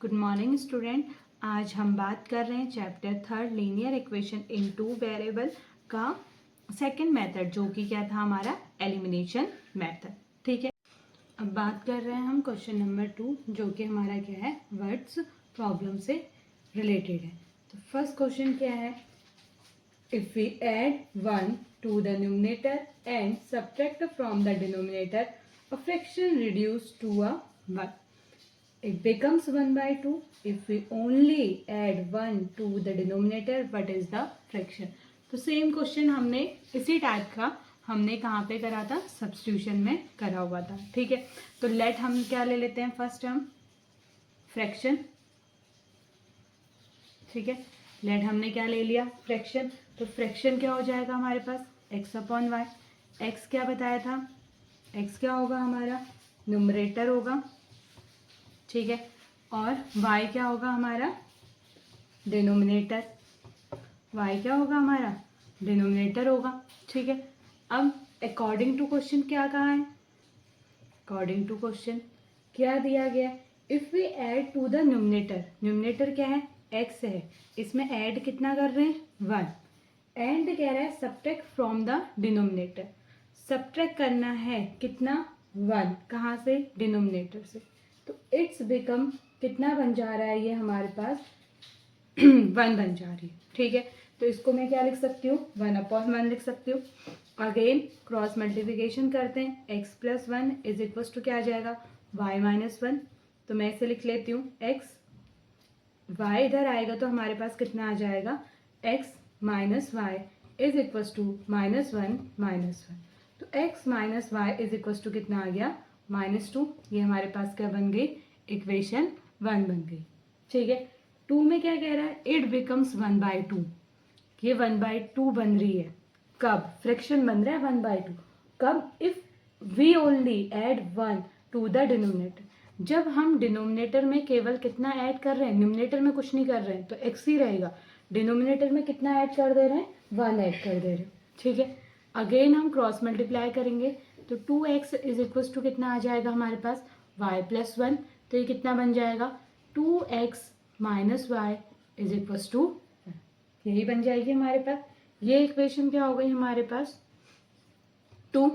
Good morning student. आज हम बात कर रहे हैं chapter 3 linear equation in two variable का सेकंड मेथड, जो कि क्या था हमारा एलिमिनेशन मेथड। ठीक है, अब बात कर रहे हैं हम क्वेश्चन नंबर 2, जो कि हमारा क्या है, वर्ड्स प्रॉब्लम से रिलेटेड है। तो फर्स्ट क्वेश्चन क्या है, if we add 1 to the numerator and subtract from the denominator a fraction reduce to a 1, it becomes 1 by 2 if we only add 1 to the denominator. What is the fraction? तो same question हमने इसी type का हमने कहाँ पे करा था, substitution में करा हुआ था। ठीक है, तो लेट हम क्या ले लेते हैं, फर्स्ट हम फ्रैक्शन। ठीक है, लेट हमने क्या ले लिया, फ्रैक्शन। तो फ्रैक्शन क्या हो जाएगा हमारे पास, x अपॉन वाई। एक्स क्या बताया था, x क्या होगा हमारा, न्यूमरेटर होगा। ठीक है, और y क्या होगा हमारा, डिनोमिनेटर। y क्या होगा हमारा, डिनोमिनेटर होगा। ठीक है, अब अकॉर्डिंग टू क्वेश्चन क्या कहा है, अकॉर्डिंग टू क्वेश्चन क्या दिया गया, if we add to the numerator, numerator क्या है, x है, इसमें ऐड कितना कर रहे हैं, 1, एंड कह रहा है subtract from the denominator, subtract करना है कितना, 1, कहाँ से, डिनोमिनेटर से। तो इट्स बिकम कितना बन जा रहा है, ये हमारे पास 1 बन जा रही है। ठीक है, तो इसको मैं क्या लिख सकती हूँ, 1 अपॉन 1 लिख सकती हूँ। अगेन क्रॉस मल्टीप्लिकेशन करते हैं, x plus 1 is equal to क्या आ जाएगा, y माइनस 1। तो मैं इसे लिख लेती हूँ x, y इधर आएगा तो हमारे पास कितना आ जाएगा, x minus y is equal to minus 1 minus 1। तो x minus y is equal to कितना आ गया, -2। ये हमारे पास क्या बन गई, इक्वेशन 1 बन गई। ठीक है, 2 में क्या कह रहा है, इट बिकम्स 1 बाई 2। ये 1 बाई 2 बन रही है, कब, फ्रैक्शन बन रहा है 1 बाई 2, कब, if we only add 1 to the denominator, जब हम डिनोमिनेटर में केवल कितना ऐड कर रहे हैं, न्यूमिनेटर में कुछ नहीं कर रहे हैं तो x ही रहेगा, डिनोमिनेटर में कितना ऐड कर दे रहे हैं, 1 ऐड कर दे रहे हैं। ठीक है, अगेन हम क्रॉस मल्टीप्लाई करेंगे तो 2x इज इक्वल टू कितना आ जाएगा हमारे पास, y प्लस 1। तो ये कितना बन जाएगा, 2x minus y is equal to, यही बन जाएगी हमारे पास। ये इक्वेशन क्या हो गई हमारे पास, 2।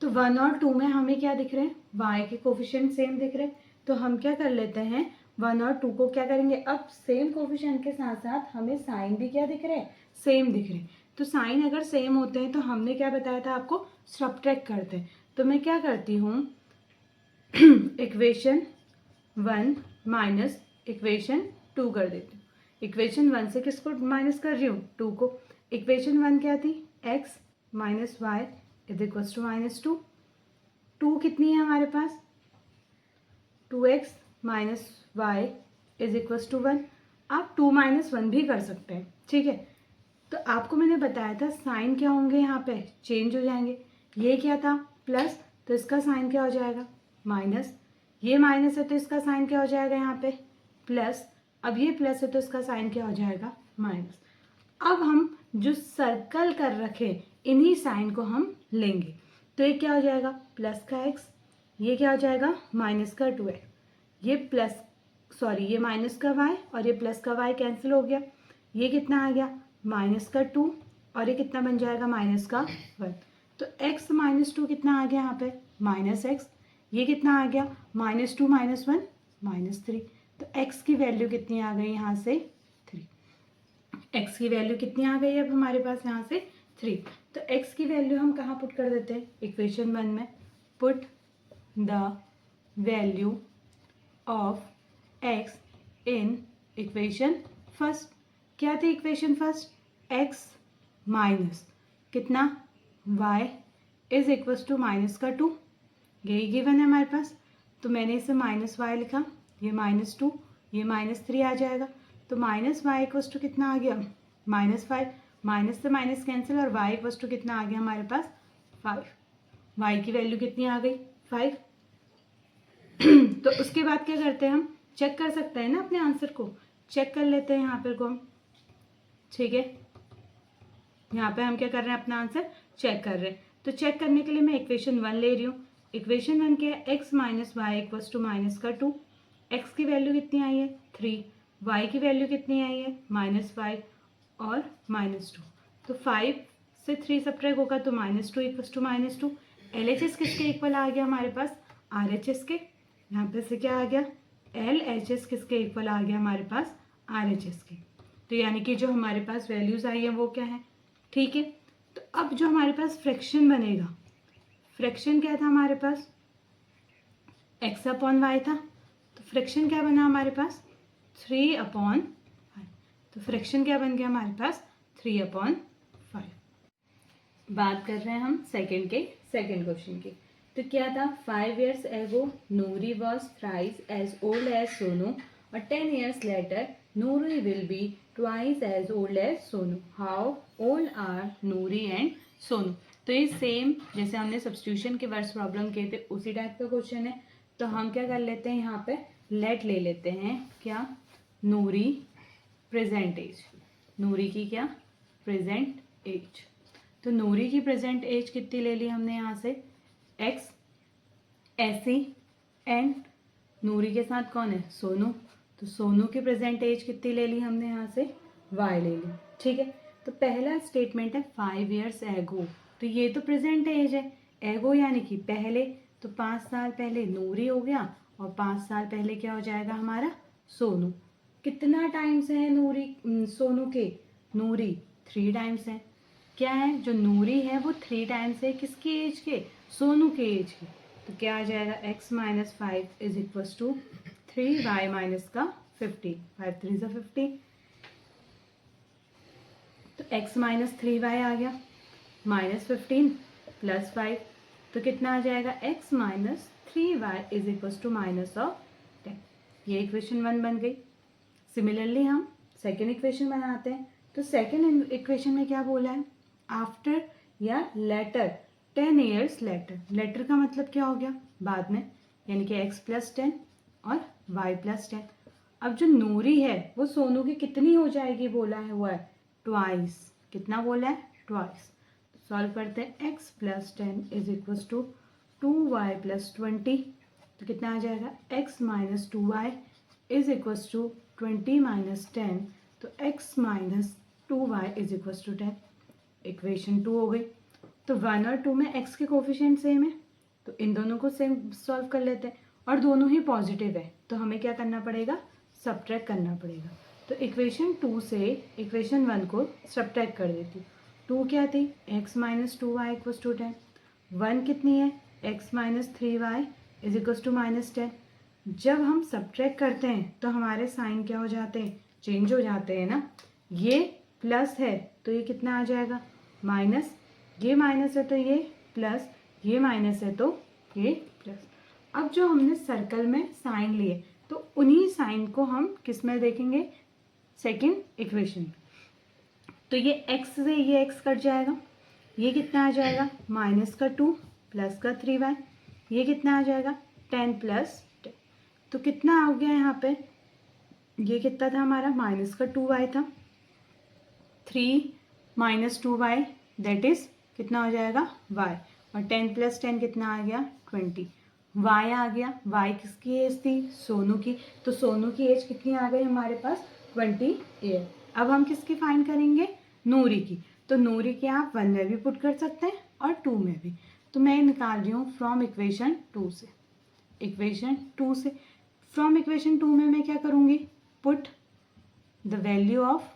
तो 1 और 2 में हमें क्या दिख रहे हैं, y के कोफिशिएंट सेम दिख रहे हैं। तो हम क्या कर लेते हैं, 1 और 2 को क्या करेंगे, अब सेम कोफिशिएंट के साथ साथ हमें साइन भी क्या दिख रहे हैं, सेम दिख रहे हैं। तो साइन अगर सेम होते हैं तो हमने क्या बताया था आपको, सब्ट्रैक्ट करते हैं। तो मैं क्या करती हूँ, इक्वेशन 1 माइनस इक्वेशन 2 कर देती हूँ। इक्वेशन 1 से किसको माइनस कर रही हूँ, 2 को। इक्वेशन 1 क्या थी, x minus y is equal to -2। 2 कितनी है हमारे पास, 2x minus y is equal to 1। आप 2 माइनस 1 भी कर सकते हैं। ठीक है, तो आपको मैंने बताया था साइन क्या होंगे, यहाँ पे चेंज हो जाएंगे। ये क्या था, प्लस, तो इसका साइन क्या हो जाएगा, माइनस। ये माइनस है तो इसका साइन क्या हो जाएगा यहाँ पे, प्लस। अब ये प्लस है तो इसका साइन क्या हो जाएगा, माइनस। अब हम जो सर्कल कर रखे इन्हीं साइन को हम लेंगे। तो ये क्या हो जाएगा, प्लस का x, ये क्या हो जाएगा, माइनस का 2x, ये प्लस, सॉरी ये माइनस का y और ये प्लस का y कैंसिल हो गया। ये कितना आ गया, माइनस का 2 और ये कितना बन जाएगा, माइनस का 1। तो x माइनस 2 कितना आ गया यहाँ पे, माइनस x। ये कितना आ गया, -2 - 1 -3। तो x की वैल्यू कितनी आ गई यहाँ से, 3। x की वैल्यू कितनी आ गई अब हमारे पास यहाँ से, 3। तो x की वैल्यू हम कहाँ पुट कर देते हैं, इक्वेशन 1 में। Put the value of x in equation first. क्या थी इक्वेशन फर्स्ट, x माइनस कितना, y is equal to minus का 2, यही गिवन है हमारे पास। तो मैंने इसे -y लिखा, ये -2, ये -3 आ जाएगा। तो -y इक्वल टू कितना आ गया, -5, माइनस से माइनस कैंसिल, और y इक्वल टू कितना आ गया हमारे पास, 5। y की वैल्यू कितनी आ गई, 5। तो उसके बाद क्या करते हैं, हम चेक कर सकते हैं ना अपने आंसर को, चेक कर लेते हैं यहाँ पर को हम। ठीक है, यहाँ पे हम क्या कर रहे हैं, अपना आंसर चेक कर रहे हैं। तो चेक करने के लिए मैं इक्वेशन 1 ले रही हूँ। इक्वेशन 1 क्या है, x minus y equal to minus का 2। x की वैल्यू कितनी आई है 3, y की वैल्यू कितनी आई है -5 और -2। तो 5 से 3 सब्ट्रैक्ट होगा तो -2 इक्वल्स टू -2। LHS किसके इक्वल आ गया हमारे पास RHS के। यहाँ पे से क्या आ गया LHS किसके इक्वल आ गया हमारे पास RHS के। तो यानी कि जो हमारे पास वैल्यूज़ आई है वो क्या है, ठीक है। तो अब जो हमारे पास फ्रैक्शन बनेगा, फ्रैक्शन क्या था हमारे पास x/y था, तो फ्रैक्शन क्या बना हमारे पास 3/5। तो फ्रैक्शन क्या बन गया हमारे पास 3/5। बात कर रहे हैं हम सेकंड क्वेश्चन की। तो क्या था 5 years ago Nouri was thrice as old as Sonu और 10 years later Nouri will be twice as old as Sonu. How old are Nouri and Sonu? तो ये सेम जैसे हमने सब्स्टिट्यूशन के वर्ड्स प्रॉब्लम किए थे उसी टाइप का क्वेश्चन है। तो हम क्या कर लेते हैं यहाँ पे लेट ले लेते हैं क्या नूरी प्रेजेंट एज, नूरी की क्या प्रेजेंट एज। तो नूरी की प्रेजेंट एज कितनी ले ली हमने यहाँ से x ऐसी एंड नूरी के साथ कौन है सोनू, तो सोनू की प्रेजेंट एज कितनी ले ली हमने यहाँ से y ले ली, ठीक है। तो पहला स्टेटमेंट है 5 years ago, तो ये तो प्रेजेंट एज है, एगो यानी कि पहले, तो 5 साल पहले नूरी हो गया और 5 साल पहले क्या हो जाएगा हमारा सोनू। कितना टाइम्स है नूरी सोनू के, नूरी 3 टाइम्स है। क्या है जो नूरी है वो 3 टाइम्स है किसकी एज के सोनू के एज के। तो क्या आ जाएगा x - 5 is equals to 3y minus का 50, 5 3 सा 50। तो x - 3y आ गया -15 + 5, तो कितना आ जाएगा x - 3y is equals to -10। ये इक्वेशन 1 बन गई। सिमिलरली हम सेकेंड इक्वेशन बनाते हैं। तो सेकेंड इक्वेशन में क्या बोला है आफ्टर या लेटर 10 years लेटर, लेटर का मतलब क्या हो गया बाद में, यानी कि x + 10 और y + 10। अब जो नूरी है वो सोनू की कितनी हो जाएगी बोला है हुआ है ट्वाइस, कितना बोला है ट्वाइस। सॉल्व करते हैं x + 10 is equals to 2y + 20, तो कितना आ जाएगा x - 2y is equals to 20 - 10, तो x - 2y is equals to 10। Equation 2 हो गई। तो 1 और 2 में x के कोफिशिएंट सेम है, तो इन दोनों को सेम सॉल्व कर लेते हैं और दोनों ही पॉजिटिव है, तो हमें क्या करना पड़ेगा सब्ट्रैक्ट करना पड़ेगा। तो इक्वेशन 2 से इक्वेशन 1 को सब्ट्रैक्ट कर देती हूँ। 2 क्या थी x - 2y इक्वल्स टू 10, 1 कितनी है x - 3y is equals to -10। जब हम सब्ट्रैक्ट करते हैं तो हमारे साइन क्या हो जाते हैं चेंज हो जाते हैं ना, ये प्लस है तो ये कितना आ जाएगा माइनस, ये माइनस है तो ये प्लस, ये माइनस है तो ये प्लस। अब जो हमने सर्कल में साइन लिए तो उन्हीं साइन को हम किस में देखेंगे सेकंड इक्वेशन। तो ये x से ये x कट जाएगा, ये कितना आ जाएगा -2 + 3y, ये कितना आ जाएगा 10 + 10। तो कितना हो गया यहाँ पे, ये कितना था हमारा -2y था, 3 - 2y दैट इज कितना हो जाएगा y, और 10 + 10 कितना आ गया 20, y आ गया। y किसकी एज थी सोनू की, तो सोनू की एज कितनी आ गई हमारे पास 20 ईयर। अब हम किसकी फाइंड करेंगे नूरी की, तो नूरी की आप 1 में भी पुट कर सकते हैं और 2 में भी। तो मैं निकाल रही हूँ फ्रॉम इक्वेशन 2 से, इक्वेशन 2 से फ्रॉम इक्वेशन 2 में मैं क्या करूँगी पुट द वैल्यू ऑफ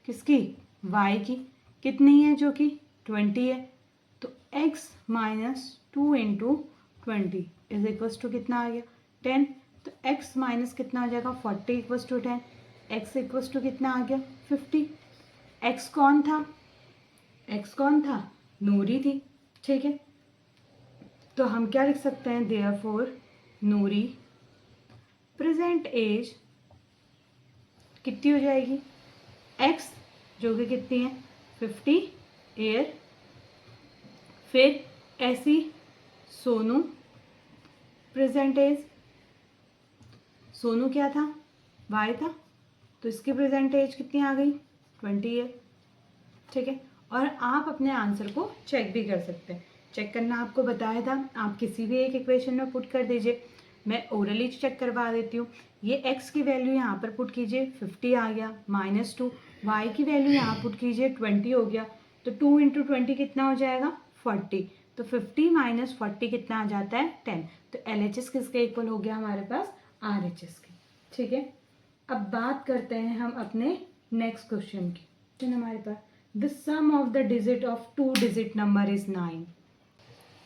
किसकी y की, कितनी है जो कि 20 है, तो x - 2 × 20 इज इक्वल्स टू कितना आ गया 10। तो x माइनस कितना आ जाएगा 40 equals to 10, x equals to कितना आ गया 50। x कौन था, x कौन था नूरी थी, ठीक है। तो हम क्या लिख सकते हैं देयरफॉर नूरी प्रेजेंट एज कितनी हो जाएगी x जो कि कितनी है 50 ईयर। फिर ऐसी सोनू प्रेजेंट एज, सोनू क्या था y था, तो इसकी प्रेजेंट एज कितनी आ गई 20 ईयर, ठीक है। और आप अपने आंसर को चेक भी कर सकते हैं, चेक करना आपको बताया था, आप किसी भी एक इक्वेशन में पुट कर दीजिए। मैं ओरली चेक करवा देती हूँ। ये x की वैल्यू यहाँ पर पुट कीजिए 50 आ गया, -2 y की वैल्यू यहाँ पुट कीजिए 20 हो गया, तो 2 इंटू 20 कितना हो जाएगा 40, तो 50 माइनस 40 कितना आ जाता है 10। तो LHS किसके इक्वल हो गया हमारे पास RHS के। ठीक है, अब बात करते हैं हम अपने नेक्स्ट क्वेश्चन की। क्वेश्चन हमारे पास the sum of the digit of 2 digit number is 9।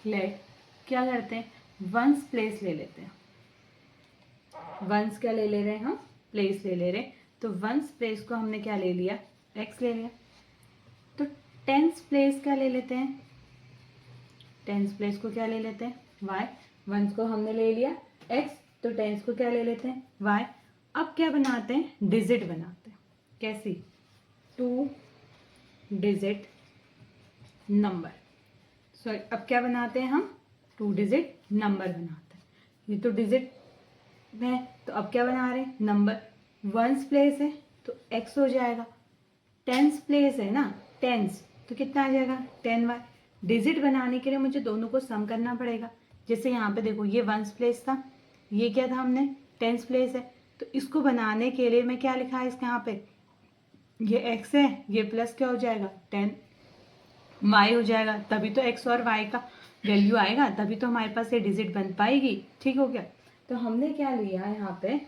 Let क्या करते हैं, वंस प्लेस ले लेते हैं। वंस क्या ले रहे हैं हम, प्लेस ले रहे हैं। तो वंस प्लेस को हमने क्या ले लिया, x ले लिया। तो टेंस प्लेस क्या ले लेते हैं, टेंस प्लेस को क्या ले लेते हैं y। वंस को हमने ले लिया x, तो टेंस को क्या ले लेते हैं y। अब क्या बनाते हैं, डिजिट बनाते हैं। कैसी, 2 डिजिट नंबर, सॉरी अब क्या बनाते हैं हम, 2 डिजिट नंबर बनाते हैं। ये तो डिजिट है, तो अब क्या बना रहे हैं, नंबर। वंस प्लेस है तो x हो जाएगा, टेंस प्लेस है ना, टेंस, तो कितना आ जाएगा 10y। डिजिट बनाने के लिए मुझे दोनों को सम करना पड़ेगा। जैसे यहाँ पे देखो, ये वंस प्लेस था, ये क्या था हमने, टेंस प्लेस है, तो इसको बनाने के लिए मैं क्या लिखा है इसके यहाँ पे, ये x है, ये प्लस क्या हो जाएगा 10y हो जाएगा, तभी तो x और y का वैल्यू आएगा, तभी तो हमारे पास ये डिजिट बन पाएगी। ठीक हो गया, तो हमने क्या लिया यहाँ पे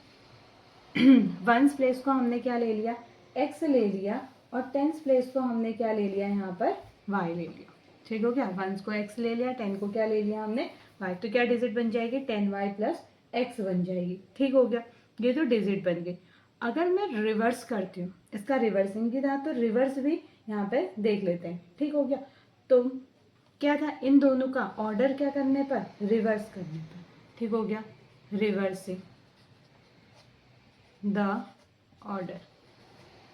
वंस प्लेस को हमने क्या ले लिया, x ले लिया, और टेंस प्लेस को हमने क्या ले लिया यहाँ पर y ले लिया। ठीक हो गया, वंस को x ले लिया, 10 को क्या ले लिया हमने y, तो क्या डिजिट बन जाएगी 10y प्लस x बन जाएगी। ठीक हो गया, ये तो डिजिट बन गई। अगर मैं रिवर्स करती हूँ, इसका रिवर्सिंग की था, तो रिवर्स भी यहाँ पे देख लेते हैं। ठीक हो गया, तो क्या था, इन दोनों का ऑर्डर क्या करने पर, रिवर्स करने पर। ठीक हो गया, reversing the order,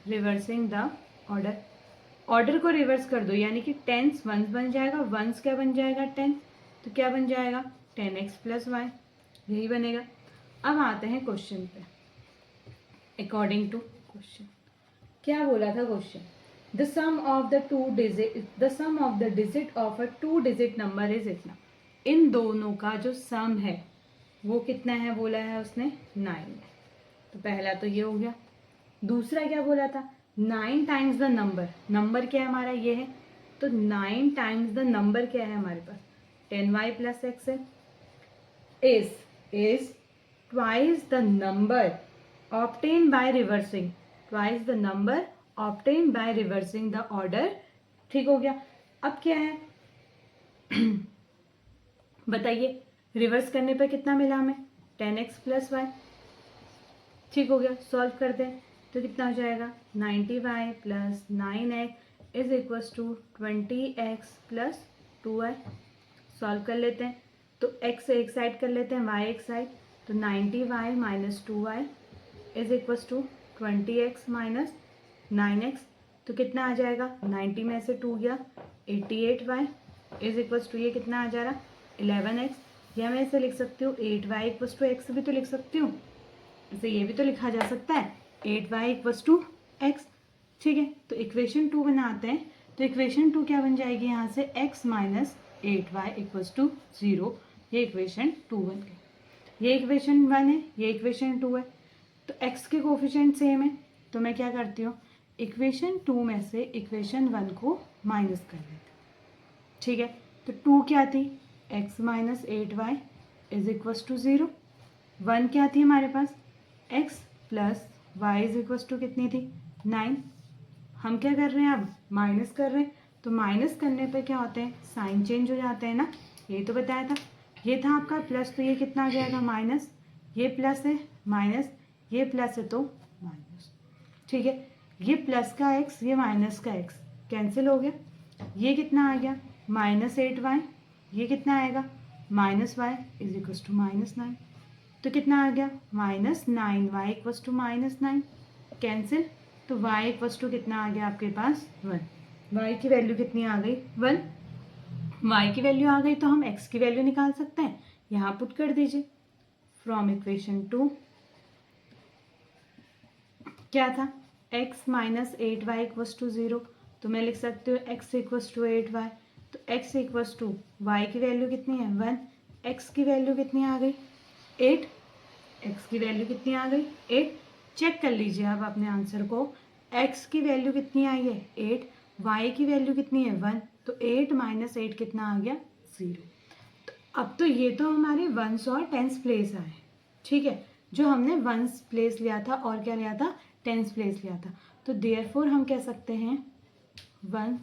reversing the order, order को रिवर्स कर दो, यानी कि टेंस वंस बन जाएगा, वंस क्या बन जाएगा 10, तो क्या बन जाएगा 10x प्लस वाई, यही बनेगा। अब आते हैं क्वेश्चन पे। अकॉर्डिंग टू क्वेश्चन क्या बोला था question, the sum of the digit of a 2 digit number is इतना। इन दोनों का जो सम है वो कितना है बोला है उसने 9 है। तो पहला तो ये हो गया। दूसरा क्या बोला था, 9 टाइम्स द नंबर, नंबर क्या है हमारा ये है, तो 9 टाइम्स द नंबर क्या है हमारे पास 10y प्लस x है, is twice the number obtained by reversing, twice the number obtained by reversing the order। ठीक हो गया, अब क्या है बताइए, रिवर्स करने पर कितना मिला हमें 10x प्लस वाई। ठीक हो गया, सॉल्व कर दें तो कितना हो जाएगा 90y plus 9x is equals to 20x plus 2y। Solve कर लेते हैं, तो x एक साइड कर लेते हैं, y एक साइड, तो 90y minus 2y is equals to 20x minus 9x, तो कितना आ जाएगा 90 में से 2 गया 88y इज इक्वल्स टू, ये कितना आ जा रहा 11x, या मैं इसे लिख सकती हूँ 8y इक्वल्स टू x भी तो लिख सकती हूँ, इसे ये भी तो लिखा जा सकता है 8y इक्वल्स टू x। ठीक है, तो इक्वेशन 2 बनाते हैं, तो इक्वेशन 2 क्या बन जाएगी यहाँ से x minus 8y equals to 0, ये इक्वेशन 2 बन गई। ये इक्वेशन 1 है, ये इक्वेशन 2 है, तो x के कोफिशिएंट सेम है, तो मैं क्या करती हूँ इक्वेशन 2 में से इक्वेशन 1 को माइनस कर लेते हैं। ठीक है, तो 2 क्या थी x minus 8y is equals to 0, 1 क्या थी हमारे पास x plus y is equals to कितनी थी 9। हम क्या कर रहे हैं अब माइनस कर रहे हैं, तो माइनस करने पे क्या होते हैं साइन चेंज हो जाते हैं ना, यही तो बताया था। ये था आपका प्लस, तो ये कितना आ जाएगा माइनस, ये प्लस है माइनस, ये प्लस है तो माइनस। ठीक है, ये प्लस का x, ये माइनस का x कैंसिल हो गया, ये कितना आ गया -8y, ये कितना आएगा -y इज इक्वल्स टू -9, तो कितना आ गया -9y इक्वल्स टू -9 कैंसिल, तो y इक्वल्स टू कितना आ गया आपके पास 1, y की वैल्यू कितनी आ गई 1, y की वैल्यू आ गई, तो हम x की वैल्यू निकाल सकते हैं, यहाँ पुट कर दीजिए। फ्रॉम इक्वेशन 2 क्या था x minus 8y equals to 0, तो मैं लिख सकती हूँ x इक्वल्स टू 8y, तो x इक्वल्स टू y की वैल्यू कितनी है 1, x की वैल्यू कितनी आ गई 8, x की वैल्यू कितनी आ गई 8। चेक कर लीजिए आप अपने आंसर को, x की वैल्यू कितनी आई है 8, y की वैल्यू कितनी है 1, तो 8 - 8 कितना आ गया 0। तो अब तो ये तो हमारे वंस और टेंस प्लेस आए, ठीक है, जो हमने वंस प्लेस लिया था और क्या लिया था टेंस प्लेस लिया था। तो देयरफॉर हम कह सकते हैं one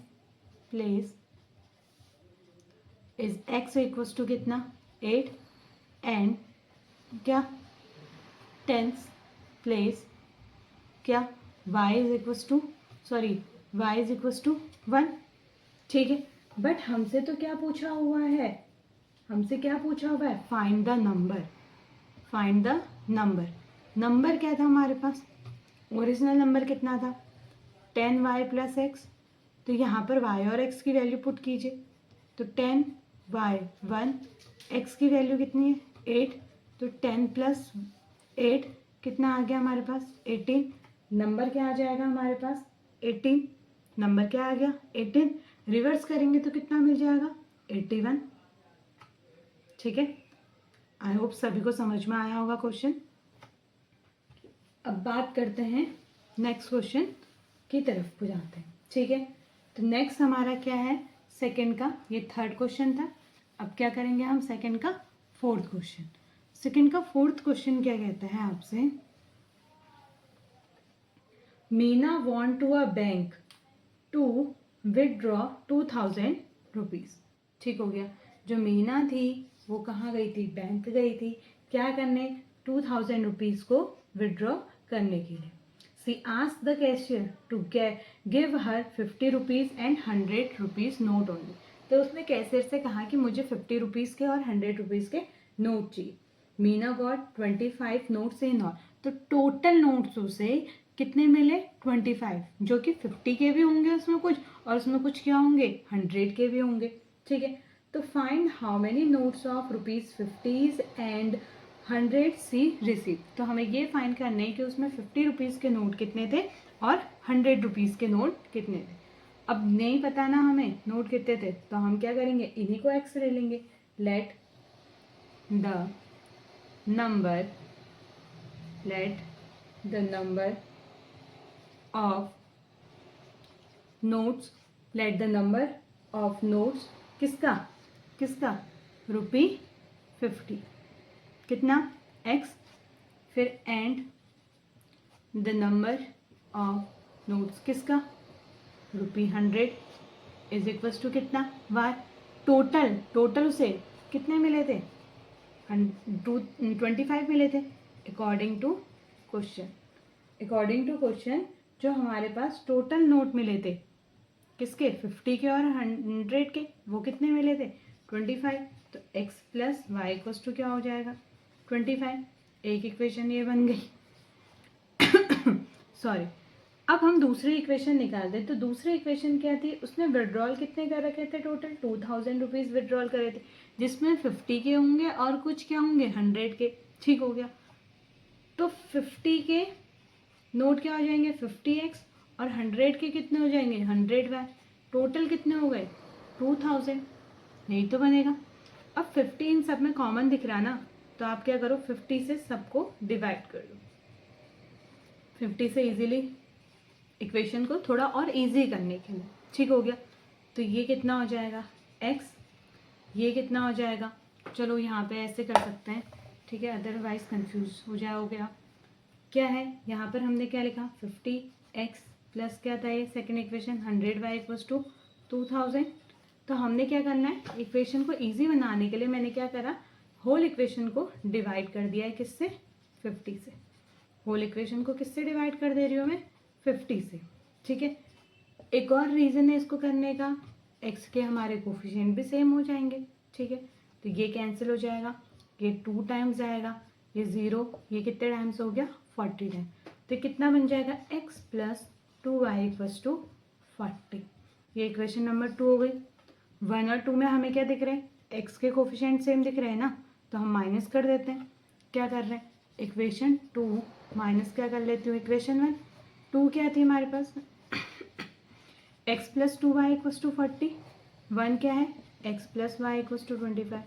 place is x equals to कितना 8 एंड क्या टेंस प्लेस क्या y is equals to y is equals to 1, ठीक है। बट हमसे तो क्या पूछा हुआ है, हमसे क्या पूछा हुआ है, find the number, find the number. Number क्या था हमारे पास, ओरिजिनल नंबर कितना था 10y प्लस एक्स। तो यहाँ पर y और x की वैल्यू पुट कीजिए, तो 10y 1, x की वैल्यू कितनी है 8, तो 10 प्लस 8 कितना आ गया हमारे पास 18। नंबर क्या आ जाएगा हमारे पास 18, नंबर क्या आ गया 18। रिवर्स करेंगे तो कितना मिल जाएगा 81, ठीक है। आई होप सभी को समझ में आया होगा क्वेश्चन। अब बात करते हैं नेक्स्ट क्वेश्चन की तरफ को जाते हैं, ठीक है। तो नेक्स्ट हमारा क्या है सेकंड का, ये थर्ड क्वेश्चन था। अब क्या करेंगे हम सेकंड का फोर्थ क्वेश्चन। सेकंड का फोर्थ क्वेश्चन क्या कहता है आपसे, Meena want to a bank to withdraw 2000 rupees, ठीक हो गया। जो मीना थी वो कहाँ गई थी, बैंक गई थी, क्या करने 2000 रुपीज़ को विदड्रॉ करने के लिए। She asked the cashier to give her 50 rupees and 100 rupees note only. तो उसने कैशियर से कहा कि मुझे 50 रुपीज़ के और 100 रुपीज़ के नोट चाहिए। Meena got 25 notes in all, तो टोटल नोट्स उसे कितने मिले 25, जो कि 50 के भी होंगे उसमें कुछ, और उसमें कुछ क्या होंगे 100 के भी होंगे, ठीक है। तो find how many notes of ₹50 and 100 she receive. तो हमें ये फाइंड करना है कि उसमें 50 रुपीज़ के नोट कितने थे और 100 रुपीज़ के नोट कितने थे। अब नहीं पता ना हमें नोट कितने थे, तो हम क्या करेंगे इन्हीं को एक्स ले लेंगे। Let the number of notes, let the number of notes किसका ₹50 कितना x, फिर and the number of notes किसका ₹100 इज इक्वल्स टू कितना y। टोटल उसे कितने मिले थे 25 मिले थे अकॉर्डिंग टू क्वेश्चन। जो हमारे पास टोटल नोट मिले थे किसके 50 के और 100 के, वो कितने मिले थे 25। तो x plus y equals to क्या हो जाएगा 25। एक इक्वेशन ये बन गई सॉरी। अब हम दूसरी इक्वेशन निकाल दें। तो दूसरी इक्वेशन क्या थी, उसने विड्रॉल कितने कर रखे थे, टोटल 2000 रुपीज़ विड्रॉल करे थे, जिसमें 50 के होंगे और कुछ क्या होंगे 100 के, ठीक हो गया। तो 50 के नोट क्या हो जाएंगे 50x और 100 के कितने हो जाएंगे 100y। टोटल कितने हो गए 2000, नहीं तो बनेगा। अब 50 इन सब में कॉमन दिख रहा ना, तो आप क्या करो 50 से सबको डिवाइड कर दो। 50 से इजीली इक्वेशन को थोड़ा और इजी करने के लिए, ठीक हो गया। तो ये कितना हो जाएगा x, ये कितना हो जाएगा, चलो यहाँ पे ऐसे कर सकते हैं, ठीक है, अदरवाइज कंफ्यूज हो जाओगे आप। क्या है यहाँ पर हमने क्या लिखा 50x प्लस क्या था ये second equation 100y equals to 2000। तो हमने क्या करना है इक्वेशन को इजी बनाने के लिए मैंने क्या करा, होल इक्वेशन को डिवाइड कर दिया है किससे 50 से। होल इक्वेशन को किससे डिवाइड कर दे रही हूँ मैं 50 से, ठीक है। एक और रीज़न है इसको करने का, x के हमारे कोफिशिएंट भी सेम हो जाएंगे, ठीक है। तो ये कैंसिल हो जाएगा, ये 2 टाइम्स आएगा, ये 0, ये कितने टाइम्स हो गया 40 टाइम। तो कितना बन जाएगा x plus 2y equals to 40। ये इक्वेशन नंबर 2 हो गई। 1 और 2 में हमें क्या दिख रहे हैं x के कोफिशिएंट सेम दिख रहे हैं ना, तो हम माइनस कर देते हैं। क्या कर रहे हैं इक्वेशन 2 माइनस क्या कर लेती हूँ इक्वेशन 1। 2 क्या थी हमारे पास x plus 2y equals to 40, 1 क्या है x plus y equals to 25।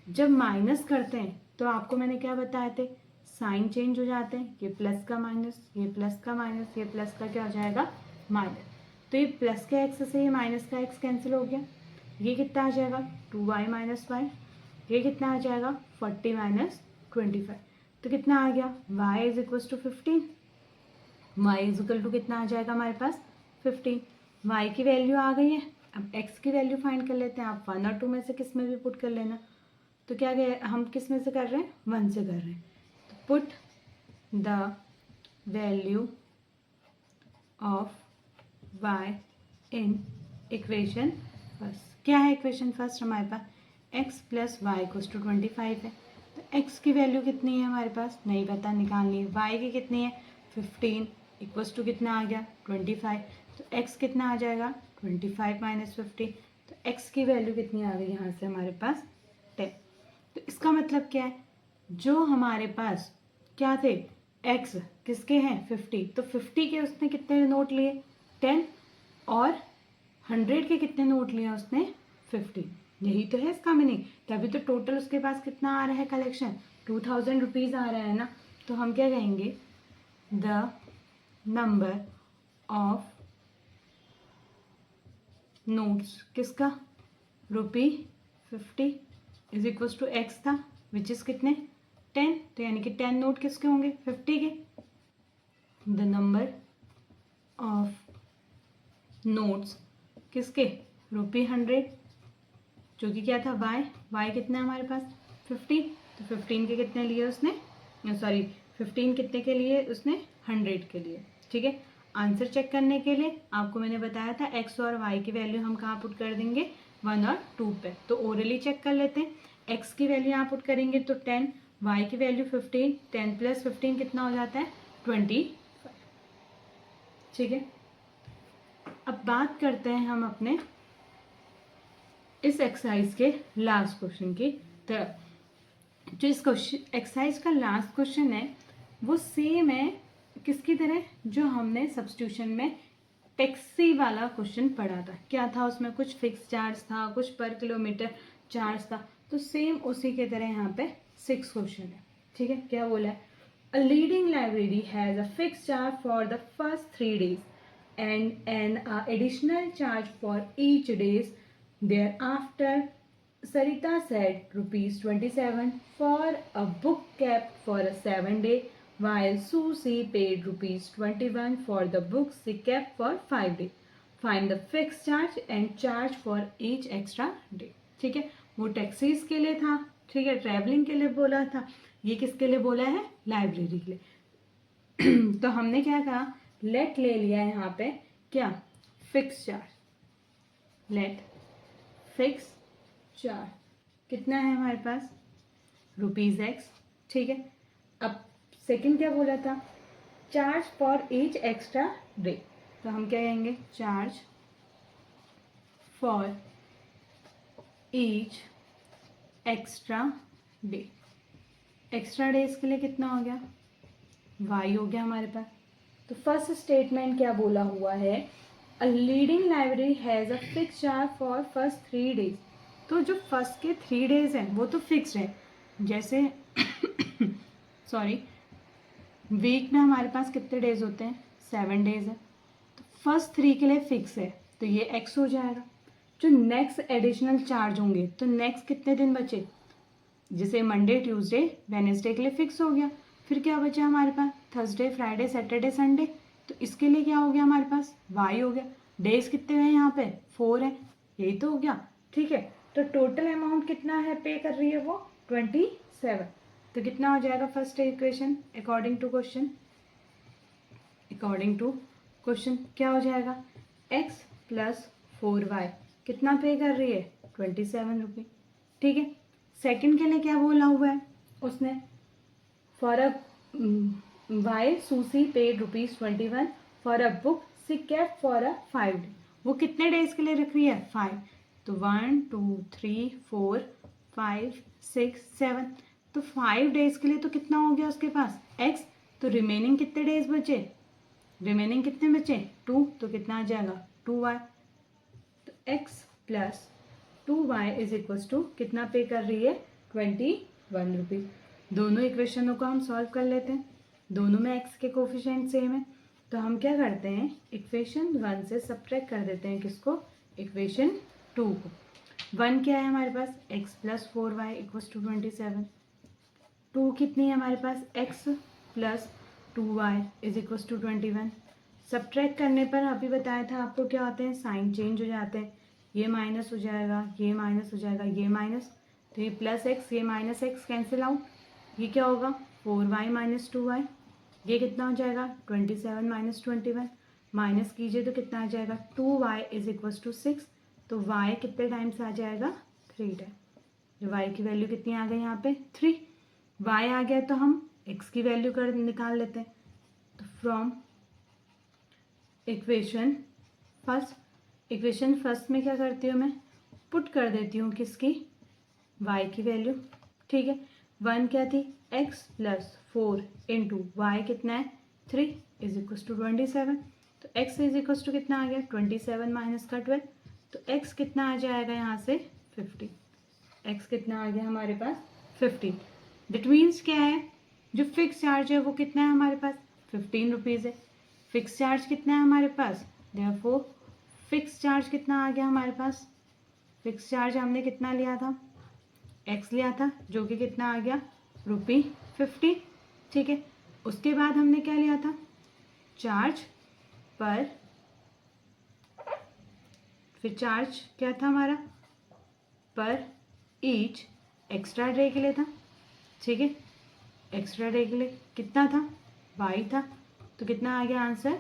जब माइनस करते हैं तो आपको मैंने क्या बताए थे, साइन चेंज हो जाते हैं, ये प्लस का माइनस, ये प्लस का माइनस, ये प्लस का क्या हो जाएगा माइनस। तो ये प्लस के एक्स से ये माइनस का एक्स कैंसिल हो गया, ये कितना आ जाएगा 2y माइनस वाई, ये कितना आ जाएगा 40 माइनस 25। तो कितना आ गया y is equal to 15, y is equal to कितना आ जाएगा हमारे पास 15। y की वैल्यू आ गई है, अब x की वैल्यू फाइंड कर लेते हैं। आप 1 और 2 में से किस में भी पुट कर लेना। तो क्या गया, हम किस में से कर रहे हैं 1 से कर रहे हैं। तो put the value of y in equation first. क्या है इक्वेशन फर्स्ट हमारे पास, x plus y equals to 25 है। तो x की वैल्यू कितनी है हमारे पास, नहीं पता, निकालनी है। y की कितनी है 15 इक्वल्स टू कितना आ गया 25। तो x कितना आ जाएगा 25 माइनस 15। तो x की वैल्यू कितनी आ गई यहाँ से हमारे पास 10। तो इसका मतलब क्या है, जो हमारे पास क्या थे x किसके हैं 50, तो 50 के उसने कितने नोट लिए 10, और 100 के कितने नोट लिए उसने 50। यही तो है इसका मीनिंग। तभी तो टोटल उसके पास कितना आ रहा है कलेक्शन 2000 रुपीज़ आ रहा है ना। तो हम क्या कहेंगे, द नंबर ऑफ नोट्स किसका ₹50 इज इक्वल्स टू एक्स था, विच इज़ कितने 10। तो यानी कि 10 नोट किसके होंगे 50 के। द नंबर ऑफ नोट्स किसके ₹100, जो कि क्या था y कितना है हमारे पास 15। तो 15 के कितने लिए उसने, सॉरी 15 कितने के लिए उसने 100 के लिए। ठीक है, आंसर चेक करने के लिए आपको मैंने बताया था x और y की वैल्यू हम कहाँ पुट कर देंगे 1 और 2 पे। तो ओरली चेक कर लेते हैं। x की वैल्यू यहाँ पुट करेंगे तो 10, y की वैल्यू 15, 10 प्लस 15 कितना हो जाता है 20। ठीक है, अब बात करते हैं हम अपने इस एक्सरसाइज के लास्ट क्वेश्चन की तरफ। जो इस क्वेश्चन एक्सरसाइज का लास्ट क्वेश्चन है वो सेम है किसकी तरह, जो हमने सब्स्टिट्यूशन में टैक्सी वाला क्वेश्चन पढ़ा था। क्या था उसमें, कुछ फिक्स चार्ज था, कुछ पर किलोमीटर चार्ज था। तो सेम उसी के तरह यहाँ पे 6 क्वेश्चन है। ठीक है, क्या बोला है, a leading library has a fix charge for the first 3 days and an additional charge for each days thereafter. Sarita said ₹27 for a book kept for a 7-day, while Susie paid ₹21 for the books she kept for 5 days. Find the fixed charge and charge for each extra day. ठीक है, वो taxis के लिए था, ठीक है, travelling के लिए बोला था, ये किसके लिए बोला है लाइब्रेरी के लिए। तो हमने क्या कहा, लेट ले लिया यहाँ पे क्या fix charge, let fix charge कितना है हमारे पास ₹x। ठीक है, अब सेकंड क्या बोला था, charge for each extra day. तो हम क्या कहेंगे, charge for each extra day. Extra days के लिए कितना हो गया y हो गया हमारे पास। तो फर्स्ट स्टेटमेंट क्या बोला हुआ है, a leading library has a fix charge for first 3 days। तो जो फर्स्ट के 3 days हैं वो तो फिक्स्ड है, जैसे सॉरी वीक में हमारे पास कितने डेज होते हैं 7 days है। तो फर्स्ट 3 के लिए फिक्स है, तो ये x हो जाएगा। जो नेक्स्ट एडिशनल चार्ज होंगे, तो नेक्स्ट कितने दिन बचे, जैसे मंडे ट्यूसडे वेनेसडे के लिए फिक्स हो गया, फिर क्या बचा हमारे पास थर्सडे फ्राइडे सैटरडे संडे। तो इसके लिए क्या हो गया हमारे पास y हो गया। डेज कितने हैं यहाँ पे 4 है, यही तो हो गया। ठीक है, तो टोटल अमाउंट कितना है पे कर रही है वो 27। तो कितना हो जाएगा first equation according to question, according to question क्या हो जाएगा x प्लस 4y कितना पे कर रही है 27 रुपये। ठीक है, सेकंड के लिए क्या बोला हुआ है उसने, for a why Susie paid ₹21 for a book she kept for a 5 day। वो कितने डेज के लिए रख रही है 5। तो 1 2 3 4 5 6 7, तो 5 डेज के लिए तो कितना हो गया उसके पास x। तो रिमेनिंग कितने डेज बचे, रिमेनिंग कितने बचे 2, तो कितना आ जाएगा 2y। तो x plus 2y is equals to कितना पे कर रही है 21 रुपीज़। दोनों इक्वेशनों को हम सॉल्व कर लेते हैं। दोनों में x के कोफिशिएंट सेम है, तो हम क्या करते हैं, इक्वेशन 1 से सब्ट्रैक्ट कर देते हैं किसको, इक्वेशन 2 को। 1 क्या है हमारे पास, x plus 4y equals to 27। 2 कितनी है हमारे पास, x plus 2y is equals to 21। Subtract करने पर अभी बताया था आपको क्या होते हैं, साइन चेंज हो जाते हैं, ये माइनस हो जाएगा, ये माइनस हो जाएगा, ये माइनस, तो ये प्लस एक्स, ये माइनस एक्स कैंसिल आउट, ये क्या होगा 4y माइनस 2y, ये कितना हो जाएगा 27 माइनस 21, माइनस कीजिए तो कितना आ जाएगा 2y इज इक्वल्स टू 6, तो y कितने टाइम्स आ जाएगा 3 टाइम, तो y की वैल्यू कितनी आ गई यहाँ पे 3। y आ गया तो हम x की वैल्यू कर निकाल लेते हैं, तो फ्रॉम इक्वेशन फर्स्ट में क्या करती हूँ मैं, पुट कर देती हूँ किसकी, y की वैल्यू, ठीक है। 1 क्या थी, x प्लस 4 इंटू वाई कितना है 3 इज इक्वल्स टू 27, तो x इज इक्वल्स टू कितना आ गया 27 माइनस का 12, तो x कितना आ जाएगा यहाँ से 15, x कितना आ गया हमारे पास 15। दैट मीन्स क्या है, जो फिक्स चार्ज है वो कितना है हमारे पास 15 रुपीज़ है। फिक्स चार्ज कितना है हमारे पास, देयरफॉर फिक्स चार्ज कितना आ गया हमारे पास, फिक्स चार्ज हमने कितना लिया था, x लिया था, जो कि कितना आ गया ₹50, ठीक है। उसके बाद हमने क्या लिया था, चार्ज पर, फिर चार्ज क्या था हमारा, पर ईच एक्स्ट्रा डे के लिए था, ठीक है। एक्स्ट्रा डे के लिए कितना था, y था, तो कितना आ गया आंसर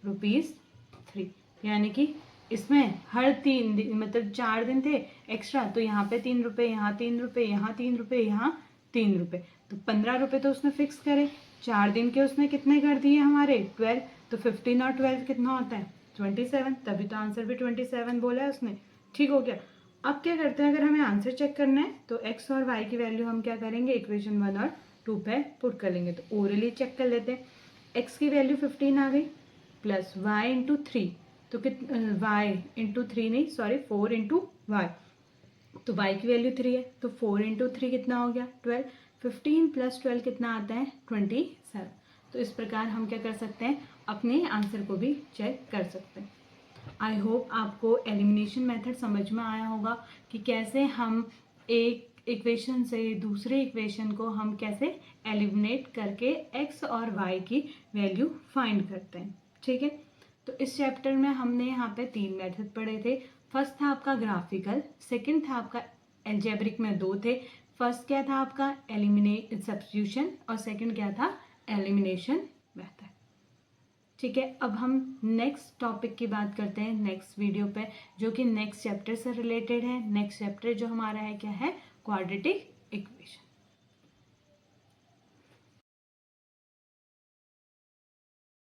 ₹3, यानी कि इसमें हर 3 दिन मतलब 4 दिन थे एक्स्ट्रा, तो यहाँ पे 3 रुपये, यहाँ 3 रुपये, यहाँ 3 रुपये, यहाँ 3 रुपये, तो 15 रुपये तो उसने फिक्स करे। 4 दिन के उसने कितने कर दिए हमारे 12, तो 15 और 12 कितना होता है 27, तभी तो आंसर भी 27 बोला है उसने, ठीक हो गया। अब क्या करते हैं, अगर हमें आंसर चेक करना है तो x और y की वैल्यू हम क्या करेंगे, इक्वेशन 1 और 2 पे पुट कर लेंगे। तो ओरली चेक कर लेते हैं, x की वैल्यू 15 आ गई प्लस y इंटू 3, तो y इंटू 3 नहीं सॉरी 4 इंटू वाई, तो y की वैल्यू 3 है, तो 4 इंटू 3 कितना हो गया 12, 15 प्लस 12 कितना आता है 27। तो इस प्रकार हम क्या कर सकते हैं, अपने आंसर को भी चेक कर सकते हैं। आई होप आपको एलिमिनेशन मेथड समझ में आया होगा कि कैसे हम एक इक्वेशन से दूसरे इक्वेशन को हम कैसे एलिमिनेट करके x और y की वैल्यू फाइंड करते हैं, ठीक है। तो इस चैप्टर में हमने यहाँ पे 3 मेथड पढ़े थे। फर्स्ट था आपका ग्राफिकल, सेकंड था आपका एल्जेब्रिक में 2 थे। फर्स्ट क्या था आपका एलिमिनेट सब्स्टिट्यूशन और सेकंड क्या था एलिमिनेशन मेथड, ठीक है। अब हम नेक्स्ट टॉपिक की बात करते हैं नेक्स्ट वीडियो पे, जो कि नेक्स्ट चैप्टर से रिलेटेड है। नेक्स्ट चैप्टर जो हमारा है क्या है, क्वाड्रेटिक इक्वेशन।